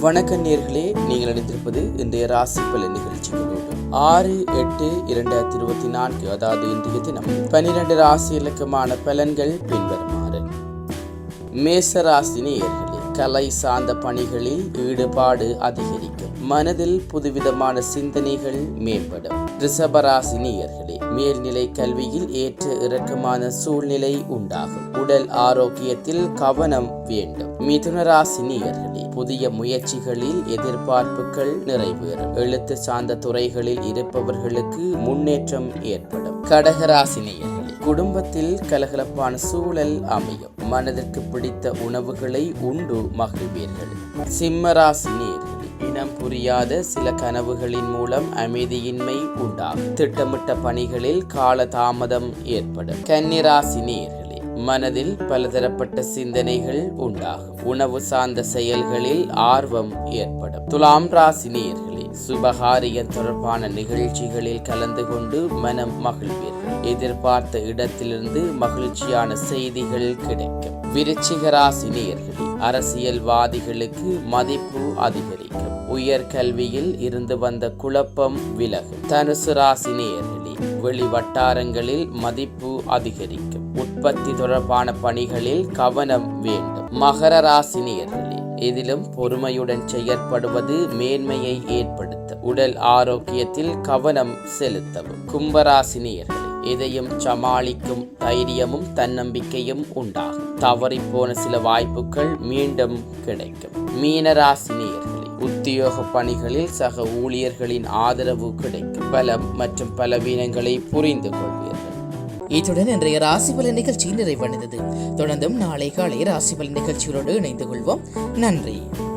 வணக்க நேயர்களே, நீங்கள் இணைந்திருப்பது இன்றைய ராசி பலன் நிகழ்ச்சிகளோடு 6/8/2024, அதாவது இன்றைய தினம் 12 ராசி இலக்கமான பலன்கள் பின்வருமாறு. மேச ராசி நேயர்களே, கலை சார்ந்த பணிகளில் ஈடுபாடு அதிகரிக்கும். மனதில் புதுவிதமான சிந்தனைகள் மேம்படும். ரிஷபராசி நேயர்களே, மேல்நிலை கல்வியில் ஏற்ற இறக்கமான சூழ்நிலை உண்டாகும். உடல் ஆரோக்கியத்தில் கவனம் வேண்டும். மிதுன ராசி நேயர்களே, புதிய முயற்சிகளில் எதிர்பார்ப்புகள் நிறைவேறும். எழுத்து சார்ந்த துறைகளில் இருப்பவர்களுக்கு முன்னேற்றம் ஏற்படும். கடகராசி நேயர்களே, குடும்பத்தில் கலகலப்பான சூழல் அமையும். மனதிற்கு பிடித்த உணவுகளை உண்டு மகிழ்வீர்கள். சிம்மராசி நேயர்களே, இனம் புரியாத சில கனவுகளின் மூலம் அமைதியின்மை உண்டாகும். திட்டமிட்ட பணிகளில் கால தாமதம் ஏற்படும். கன்னிராசி நேயர்களே, மனதில் பலதரப்பட்ட சிந்தனைகள் உண்டாகும். உணவு சார்ந்த செயல்களில் ஆர்வம் ஏற்படும். துலாம் ராசி நேயர்களே, சுபகாரிய தொடர்பான நிகழ்ச்சிகளில் கலந்து கொண்டு மனம் மகிழ்வீர்கள். எதிர்பார்த்த இடத்திலிருந்து மகிழ்ச்சியான செய்திகள் கிடைக்கும். விருச்சிக ராசி நேயர்களே, அரசியல்வாதிகளுக்கு மதிப்பு அதிகரிக்கும். உயர் கல்வியில் இருந்து வந்த குழப்பம் விலகும். தனுசு ராசி நேயர்களே, வெளி வட்டாரங்களில் மதிப்பு அதிகரிக்கும். உற்பத்தி தொடர்பான பணிகளில் கவனம் வேண்டும். மகர ராசி நேயர்களே, இதிலும் பொறுமையுடன் செயற்படுவது மேன்மையை ஏற்படுத்தும். உடல் ஆரோக்கியத்தில் கவனம் செலுத்தவும். கும்பராசி நேயர்களே, எதையும் சமாளிக்கும் தைரியமும் தன்னம்பிக்கையும் உண்டாகும். தவறிப்போன சில வாய்ப்புகள் மீண்டும் கிடைக்கும். மீனராசி நேயர்களே, உத்தியோக பணிகளில் சக ஊழியர்களின் ஆதரவு கிடைக்கும். பலம் மற்றும் பலவீனங்களை புரிந்து கொள்வீர்கள். இத்துடன் இன்றைய ராசி பலன் நிகழ்ச்சி நிறைவடைந்தது. தொடர்ந்தும் நாளை காலை ராசி பலன் நிகழ்ச்சிகளோடு இணைந்து கொள்வோம். நன்றி.